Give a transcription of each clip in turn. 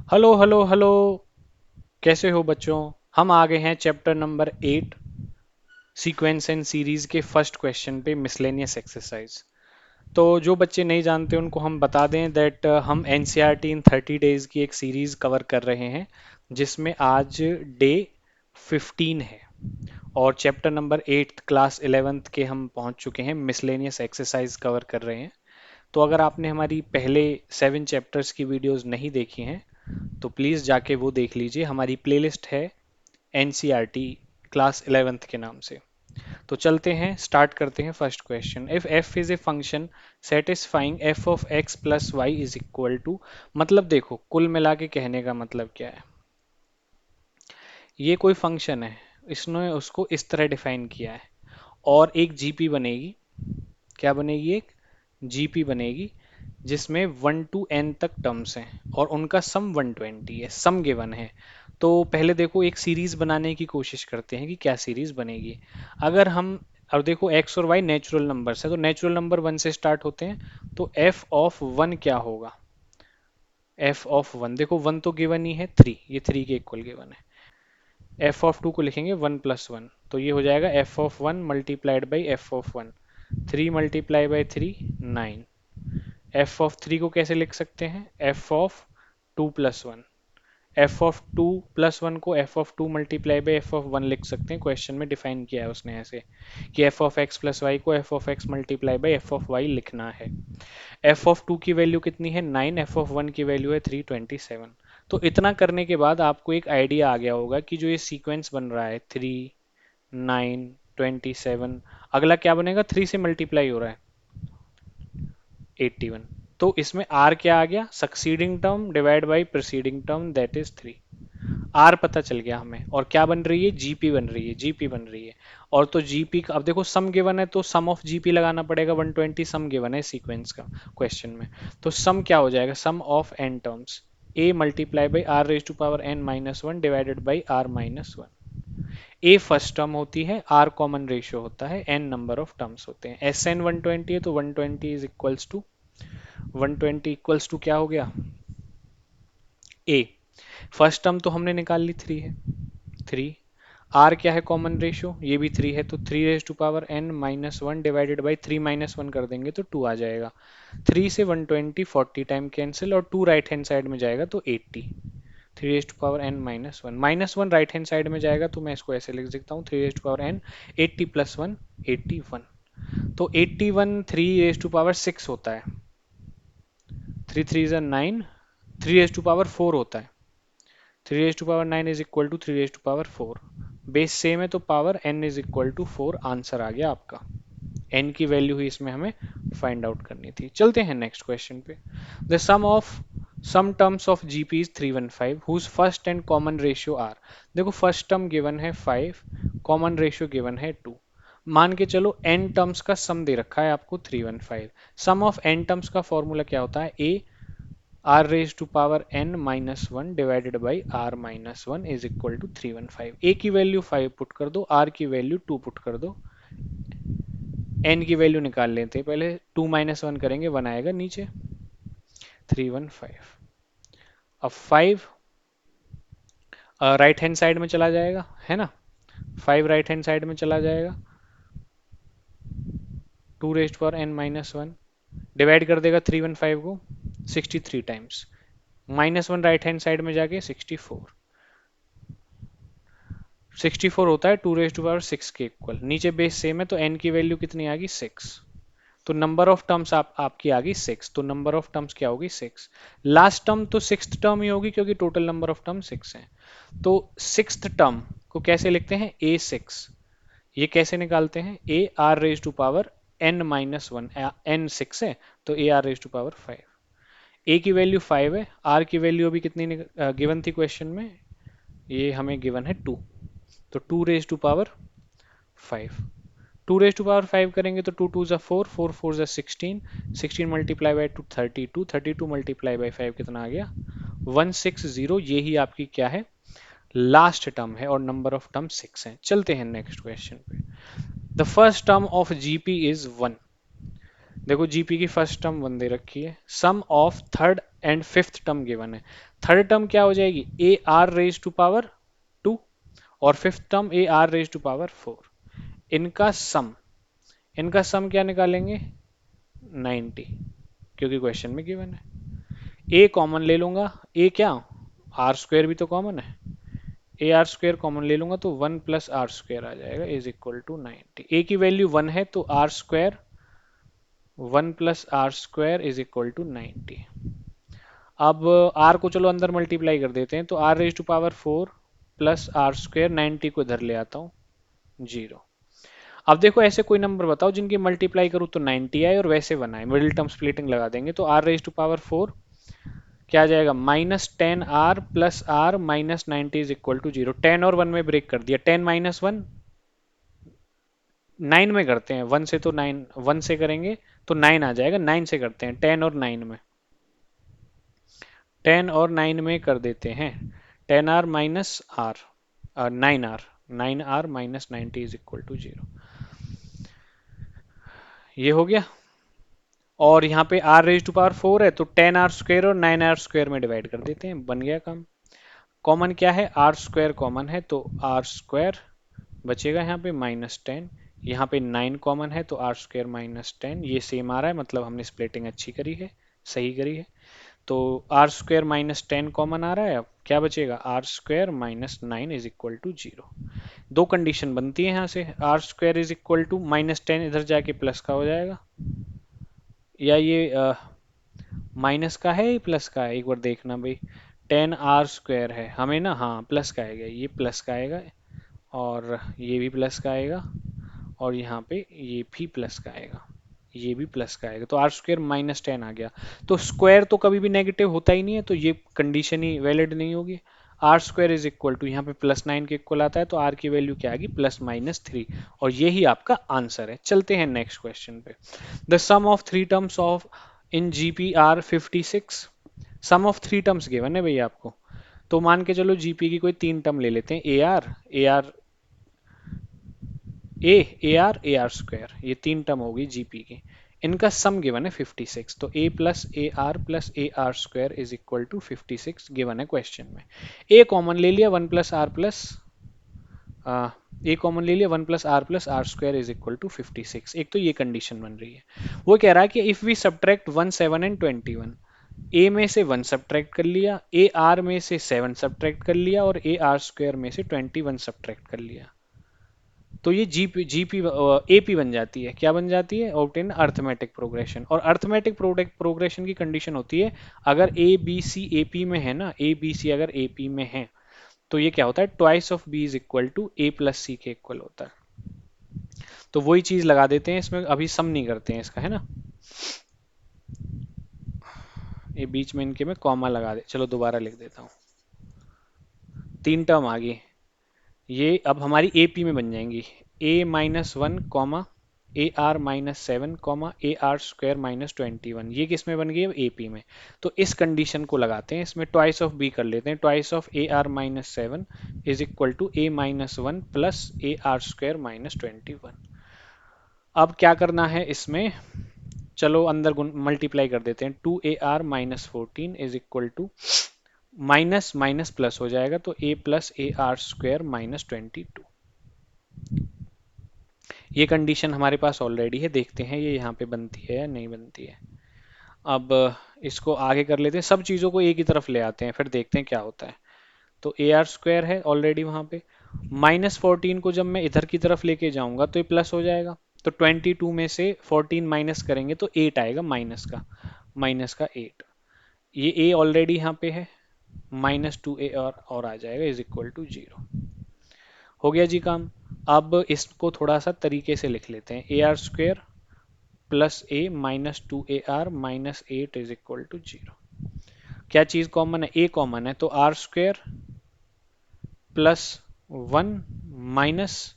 Hello hello hello. कैसे हो बच्चों? हम आ गए हैं chapter number 8, sequence and series के फर्स्ट क्वेश्चन पे, मिसलेनियस एक्सरसाइज। तो जो बच्चे नहीं जानते उनको हम बता दें दैट हम एनसीईआरटी इन 30 डेज की एक सीरीज कवर कर रहे हैं, जिसमें आज डे 15 है। और चैप्टर नंबर 8 क्लास 11th के हम पहुंच चुके हैं, मिसलेनियस एक्सरसाइज कवर कर रहे हैं। तो अगर आपने हमारी पहले 7 चैप्टर्स की वीडियोस नहीं देखी हैं तो प्लीज़ जाके वो देख लीजिए। हमारी प्लेलिस्ट है एनसीईआरटी क्लास 11th के नाम से। तो चलते हैं, स्टार्ट करते हैं first question. If F is a function satisfying F of x plus Y is equal to, मतलब देखो कुल मिला के कहने का मतलब क्या है। ये कोई फंक्शन है, इसने उसको इस तरह डिफाइन किया है और एक जीपी बनेगी। क्या बनेगी? एक जीपी बनेगी जिसमें 1 to n तक टर्म्स हैं और उनका सम 120 है, सम गिवन है। तो पहले देखो एक सीरीज बनाने की कोशिश करते हैं कि क्या सीरीज बनेगी। अगर हम, अब देखो एक्स और वाई नेचुरल नंबर्स है, तो नेचुरल नंबर 1 से स्टार्ट होते हैं, तो एफ ऑफ 1 क्या होगा? एफ ऑफ 1, देखो 1 तो गिवन ही है, 3, ये 3 के इक्वल गिवन है। एफ ऑफ 2 को लिखेंगे 1+1, तो ये हो जाएगा F of 1 multiplied by f of 1। 3 multiply by 3, 9। F of 3 को कैसे लिख सकते हैं? F of 2+1। एफ ऑफ 2+1 को f of 2 multiply by f of 1 लिख सकते हैं। क्वेश्चन में डिफाइन किया है उसने ऐसे कि f of x plus y को f of x multiply by f of y लिखना है। एफ ऑफ 2 की वैल्यू कितनी है? 9। एफ ऑफ 1 की वैल्यू है 327। तो इतना करने के बाद आपको एक आइडिया आ गया होगा कि जो ये सीक्वेंस बन रहा है 3, 9, 27, अगला क्या बनेगा? 3 से मल्टीप्लाई हो रहा है 81। तो इसमें आर क्या आ गया? Succeeding term divide by preceding term, that is 3। R पता चल गया हमें। और क्या बन रही है? जीपी बन रही है, जीपी बन रही है। और तो जीपी का अब देखो सम गिवन है तो सम ऑफ जीपी लगाना पड़ेगा। 120 सम गिवन है सीक्वेंस का क्वेश्चन में। तो सम क्या हो जाएगा? Sum of n terms, a multiply by r raise to power N minus one divided by r minus one. A first term होती है, आर कॉमन रेशियो होता है, एन नंबर ऑफ टर्म्स होते हैं। एस एन 120 है तो 120 is equals to 120 equals to क्या हो गया? ए। फर्स्ट टर्म तो हमने निकाल ली, 3 है, 3। आर क्या है? कॉमन रेशियो, ये भी 3 है, तो 3 raise to power N minus one divided by 3 minus one कर देंगे तो 2 आ जाएगा। 3 से 120 40 टाइम कैंसिल और 2 राइट हैंड साइड में जाएगा तो 80। 3 raise to power N minus one right hand side में जाएगा तो मैं इसको ऐसे लिख सकता हूँ, 3 raise to power n 80 plus one 81। तो 81 3 रेज टू पावर 6 होता है, 3 3 इज 9, 3 रेज टू पावर 4 होता है। 3 raise to power 9 is equal to 3 raise to power 4। Base same है तो power n is equal to 4 answer आ गया आपका। n की वैल्यू ही इसमें हमें फाइंड आउट करनी थी। चलते हैं नेक्स्ट क्वेश्चन पे। The sum of sum terms of GP is 315 whose first and common ratio are. देखो फर्स्ट टर्म गिवन है 5, कॉमन रेशियो गिवन है 2। मान के चलो n टर्म्स का सम दे रखा है आपको 315। सम ऑफ n टर्म्स का फॉर्मूला क्या होता है? a r raise to power N minus one divided by r minus one is equal to 315। A की वैल्यू 5 पुट कर दो, आर की वैल्यू 2 पुट कर दो, एन की वैल्यू निकाल लेते हैं पहले। 2 माइनस वन करेंगे 1 आएगा नीचे, 315। अब 5 राइट हैंड साइड में चला जाएगा, है ना? 5 राइट हैंड साइड में चला जाएगा, 2 raise power N minus one divide कर देगा 315 को 63 times, minus one right hand side में जाके 64। 64 होता है 2 रेज टू पावर 6 के इक्वल। नीचे बेस सेम है तो n की वैल्यू कितनी आ गई? 6। तो नंबर ऑफ टर्म्स आपकी आ गई 6, तो नंबर ऑफ टर्म्स क्या होगी? 6। लास्ट टर्म तो सिक्स्थ टर्म ही होगी क्योंकि टोटल नंबर ऑफ टर्म 6 है। तो सिक्स्थ टर्म को कैसे लिखते हैं? a6। ये कैसे निकालते हैं? a r raise to power n minus one, n 6 है तो a r raise to power 5। a की वैल्यू 5 है, r की वैल्यू अभी कितनी गिवन थी क्वेश्चन में? ये हमें गिवन है 2, तो 2 raise to power 5। 2 raise to power 5 करेंगे तो 2 टू ज़ा 4, 4 4 ज़ा 16, 16 मल्टीप्लाई बाई 2 32, 32 मल्टीप्लाई बाई 5 कितना आ गया? 160। ये ही आपकी क्या है? लास्ट टर्म है और नंबर ऑफ टर्म 6 है। चलते हैं नेक्स्ट क्वेश्चन पे। The first term of GP is 1। देखो जीपी की फर्स्ट टर्म 1 दे रखी है। Sum of third and fifth term given है। थर्ड टर्म क्या हो जाएगी, a r raise to power 2 और fifth term a r raise to power 4। इनका सम, इनका सम क्या निकालेंगे, 90, क्योंकि क्वेश्चन में गिवन है। ए कॉमन ले लूंगा, ए क्या, आर स्क्वायर भी तो कॉमन है, ए आर स्क्वायर कॉमन ले लूंगा तो 1 प्लस आर स्क्वायर आ जाएगा इज इक्वल टू 90। ए की वैल्यू 1 है तो r square 1 plus r square is equal to 90। अब r को चलो अंदर मल्टीप्लाई कर देते हैं, तो r raise to power 4 plus r square, 90 को इधर ले आता हूँ, 0। अब देखो ऐसे कोई नंबर बताओ जिनकी मल्टीप्लाई करूँ तो 90 आए और वैसे बनाए, मिडिल टर्म स्प्लिटिंग लगा देंगे तो r रेज टू पावर 4 क्या आ जाएगा, -10r plus r minus 90 is equal to 0। 10 और 1 में ब्रेक कर दिया, 10 माइनस 1 9 में करते हैं, 1 से तो 9, 1 से करेंगे तो 9 आ जाएगा, 9 से करते हैं, 10 और 9 में, 10 और 9 में कर देते हैं, 10r minus r, 9r, 9r minus 90 is equal to 0। ये हो गया। और यहाँ पे r रेज टू पावर 4 है तो 10r स्क्वायर और 9r स्क्वायर में डिवाइड कर देते हैं, बन गया काम। कॉमन क्या है, आर स्क्वायर कॉमन है तो आर स्क्वायर बचेगा यहाँ पे -10, यहाँ पे 9 कॉमन है तो आर स्क्वायर -10, ये सेम आ रहा है, मतलब हमने स्प्लिटिंग अच्छी करी है, सही करी है। तो आर स्क्वायर -10 कॉमन आ रहा है, अब क्या बचेगा, r square -9 is equal to 0। दो कंडीशन बनती है यहाँ से, r square is equal to -10 इधर जाके प्लस का हो जाएगा, या ये माइनस का है या प्लस का है, एक बार देखना भाई। 10r स्क्वायर है हमें ना, हाँ प्लस का आएगा, ये प्लस का आएगा और ये भी प्लस का आएगा और यहाँ पे ये भी प्लस का आएगा, ये भी प्लस का आएगा, तो आर स्क्वायर -10 आ गया। तो स्क्वायर तो कभी भी नेगेटिव होता ही नहीं है, तो ये कंडीशन ही वैलिड नहीं होगी। R square is equal to, यहाँ पे +9 के इक्वल आता है तो आर की वैल्यू क्या आएगी, +-3, और यही आपका आंसर है। चलते हैं नेक्स्ट क्वेश्चन पे। The sum of three terms of in GP are 56। Sum of three terms given है भैया आपको, तो मान के चलो जीपी की कोई तीन टर्म ले लेते हैं, A R A r square, ये तीन टर्म होगी जीपी की। इनका सम गिवन है 56, तो plus a r square is equal to 56 given है क्वेश्चन में। ए कॉमन ले लिया, 1 plus r plus a common ले लिया, 1 plus r square is equal to 56। एक तो ये कंडीशन बन रही है। वो कह रहा है कि इफ वी सब्ट्रैक्ट 1 7 एंड 21, ए में से 1 सब्ट्रैक्ट कर लिया, ए आर में से 7 सब्ट्रैक्ट कर लिया और ए आर स्क्वायर में से 21 सब्ट्रैक्ट कर लिया, तो ये जीपी एपी बन जाती है। क्या बन जाती है, ऑब्टेन अर्थमेटिक प्रोग्रेशन। और अर्थमेटिक प्रोग्रेशन की कंडीशन होती है, अगर ए बी सी एपी में है ना, ए बी सी अगर एपी में है तो ये क्या होता है, twice of b is equal to a plus c के इक्वल होता है। तो वही चीज लगा देते हैं इसमें, अभी सम नहीं करते हैं इसका, है ना। ये बीच में इनके में कॉमा लगा दे, चलो दोबारा लिख देता हूँ। तीन टर्म आ गई, ये अब हमारी एपी में बन जाएंगी, a-1 comma AR-7 comma AR² -21, ये किस में बन गई है, एपी में। तो इस कंडीशन को लगाते हैं इसमें, ट्वाइस ऑफ बी कर लेते हैं, twice of AR-7 is equal to A-1 plus AR² -21। अब क्या करना है इसमें, चलो अंदर मल्टीप्लाई कर देते हैं, 2AR-14 is equal to minus minus plus हो जाएगा, तो a प्लस AR² -22। ये कंडीशन हमारे पास ऑलरेडी है, देखते हैं ये यहाँ पे बनती है या नहीं बनती है। अब इसको आगे कर लेते हैं, सब चीज़ों को ए की तरफ ले आते हैं, फिर देखते हैं क्या होता है। तो AR² है ऑलरेडी वहाँ पे, -14 को जब मैं इधर की तरफ लेके जाऊंगा तो ये प्लस हो जाएगा, तो 22 में से 14 माइनस करेंगे तो 8 आएगा, माइनस का 8। ये a ऑलरेडी यहाँ पे है, -2a और आ जाएगा इज इक्वल टू 0। हो गया जी काम। अब इसको थोड़ा सा तरीके से लिख लेते हैं, AR² plus a -2AR-8 is equal to 0। क्या चीज कॉमन है, a कॉमन है, तो R² प्लस 1 माइनस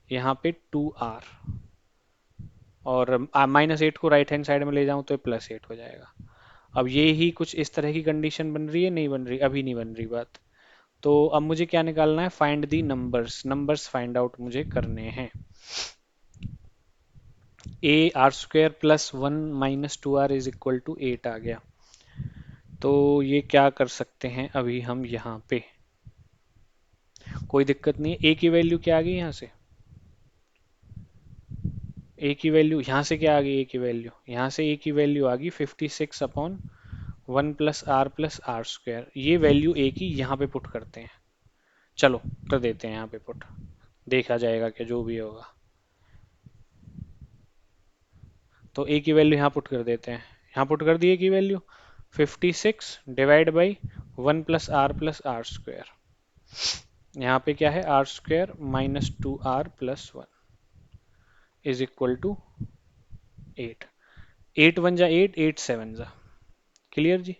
यहाँ पे 2R, और -8 को राइट हैंड साइड में ले जाऊं तो +8 हो जाएगा। अब ये ही कुछ इस तरह की कंडीशन बन रही है, नहीं बन रही, अभी नहीं बन रही बात। तो अब मुझे क्या निकालना है, find the numbers, numbers find out मुझे करने हैं। AR² plus 1 -2R is equal to 8 आ गया, तो ये क्या कर सकते हैं अभी हम यहाँ पे, कोई दिक्कत नहीं है। ए की वैल्यू क्या आ गई यहाँ से, ए की वैल्यू यहाँ से क्या आ गई, ए की वैल्यू यहाँ से, ए की वैल्यू आ गई 56/1 + r+r²। ये वैल्यू ए की यहाँ पे पुट करते हैं। चलो कर देते हैं यहाँ पे पुट, देखा जाएगा कि जो भी होगा। तो ए की वैल्यू यहाँ पुट कर देते हैं, यहाँ पुट कर दिए की वैल्यू 56/1 + r+r²। यहाँ पे क्या है, r² - 2r+1 is equal to 8। 8 1 जा 8, 8 7 जा, क्लियर जी।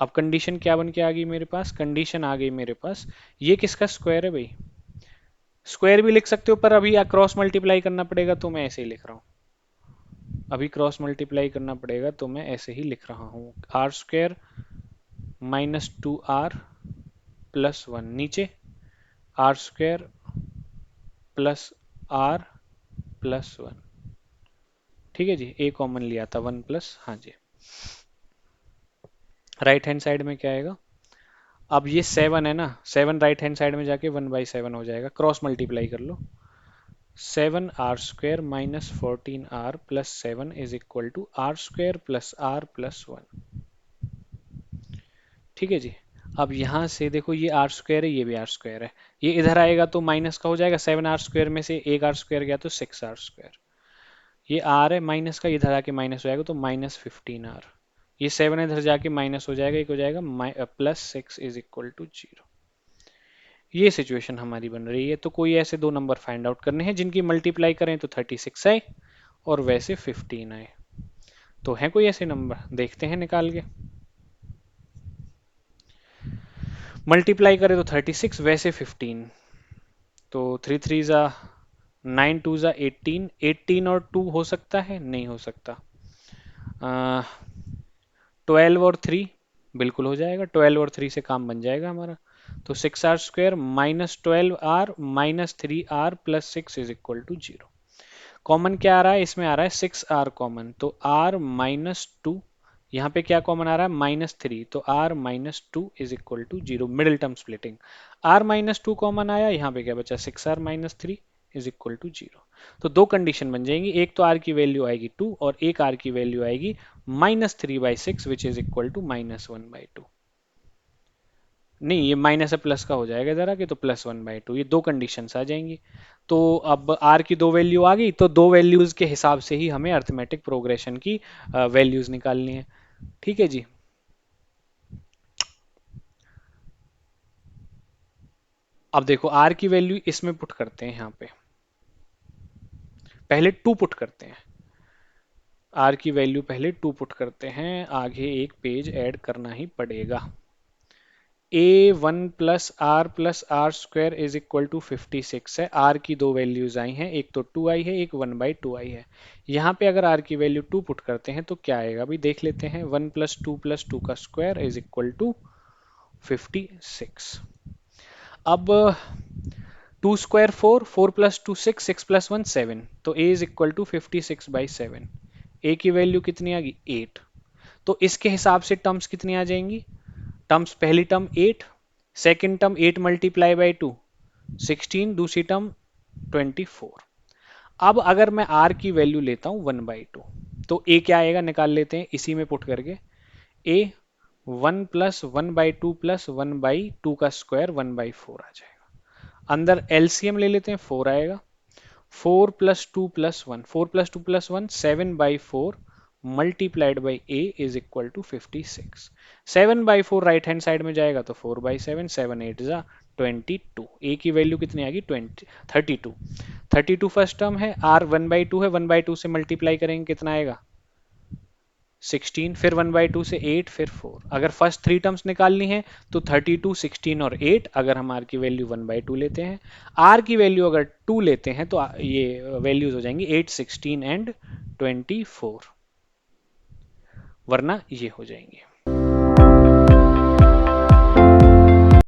अब कंडीशन क्या बन के आ गई मेरे पास, कंडीशन आ गई मेरे पास, ये किसका स्क्वायर है भाई, स्क्वायर भी लिख सकते हो पर अभी क्रॉस मल्टीप्लाई करना पड़ेगा तो मैं ऐसे ही लिख रहा हूँ, अभी क्रॉस मल्टीप्लाई करना पड़ेगा तो मैं ऐसे ही लिख रहा हूँ। r² - 2r+1 नीचे r² + r+1, ठीक है जी। ए कॉमन लिया था 1 प्लस, हाँ जी। राइट हैंड साइड में क्या आएगा, अब ये 7 है ना, 7 राइट हैंड साइड में जाके 1/7 हो जाएगा, क्रॉस मल्टीप्लाई कर लो। 7r² - 14r+7 is equal to r² + r+1, ठीक है जी। अब यहाँ से देखो ये r² है, ये भी r² है, ये इधर आएगा तो माइनस का हो जाएगा, 7r² में से एक r² गया तो 6r²। ये r है माइनस का, इधर आके माइनस हो जाएगा तो -15r। ये 7 इधर जाके माइनस हो जाएगा, एक हो जाएगा +6 इज इक्वल टू 0। ये सिचुएशन हमारी बन रही है। तो कोई ऐसे दो नंबर फाइंड आउट करने हैं जिनकी मल्टीप्लाई करें तो 36 आए और वैसे 15 आए। तो है कोई ऐसे नंबर, देखते हैं निकाल के। मल्टीप्लाई करें तो 36, वैसे 15, तो 3 3 जा 9, 2 जा 18, 18 और 2 हो सकता है, नहीं हो सकता। 12 और 3 बिल्कुल हो जाएगा, 12 और 3 से काम बन जाएगा हमारा। तो 6r² - 12r - 3r+6 is equal to 0। Common क्या आ रहा है, इसमें आ रहा है 6r कॉमन, तो r - 2, यहाँ पे क्या कॉमन आ रहा है -3, तो r - 2 is equal to 0। Middle term splitting, r - 2 common आया, यहाँ पे क्या बचा 6r - 3 इज इक्वल टू 0। तो दो कंडीशन बन जाएंगी, एक तो r की वैल्यू आएगी 2 और एक r की वैल्यू आएगी -3/6 विच इज इक्वल टू -1/2। नहीं, ये माइनस है प्लस का हो जाएगा जरा कि, तो +1/2, ये दो कंडीशंस आ जाएंगी। तो अब r की दो वैल्यू आ गई, तो दो वैल्यूज के हिसाब से ही हमें अर्थमेटिक प्रोग्रेशन की वैल्यूज निकालनी है, ठीक है जी। अब देखो r की वैल्यू इसमें पुट करते हैं, यहाँ पे पहले 2 पुट करते हैं, r की वैल्यू पहले 2 पुट करते हैं, आगे एक पेज ऐड करना ही पड़ेगा। a1 + r+r² is equal to 56 है, r की दो वैल्यूज आई हैं, एक तो 2 आई है, एक 1/2 आई है। यहाँ पे अगर r की वैल्यू 2 पुट करते हैं तो क्या आएगा अभी देख लेते हैं। 1 + 2 + 2 का स्क्वायर इज इक्वल टू 56। अब 2 स्क्वायर 4, 4 + 2 6, 6 + 1 7, तो a is equal to 56/7। a की वैल्यू कितनी आ गई 8। तो इसके हिसाब से टर्म्स कितनी आ जाएंगी, टर्म्स पहली टर्म 8, सेकेंड टर्म 8 × 2 16, दूसरी टर्म 24। अब अगर मैं r की वैल्यू लेता हूं 1/2, तो a क्या आएगा निकाल लेते हैं इसी में पुट करके। a 1 + 1/2 + 1/2 का स्क्वायर 1/4 आ जाएगा। अंदर एलसीएम ले लेते हैं, 4 आएगा। 4 + 2 + 1, 4 + 2 + 1 7/4 multiplied by a is equal to 56। 7/4 right hand side में जाएगा तो 4/7, 7 8 जा 22। a की वैल्यू कितनी आ गई 32। 32 फर्स्ट टर्म है, r 1/2 है, 1/2 से मल्टीप्लाई करेंगे कितना आएगा 16, फिर 1/2 से 8, फिर 4। अगर फर्स्ट थ्री टर्म्स निकालनी है तो 32, 16 और 8, अगर हम r की वैल्यू 1/2 लेते हैं, r की वैल्यू अगर 2 लेते हैं तो ये वैल्यूज हो जाएंगी 8, 16 एंड 24, वरना ये हो जाएंगे।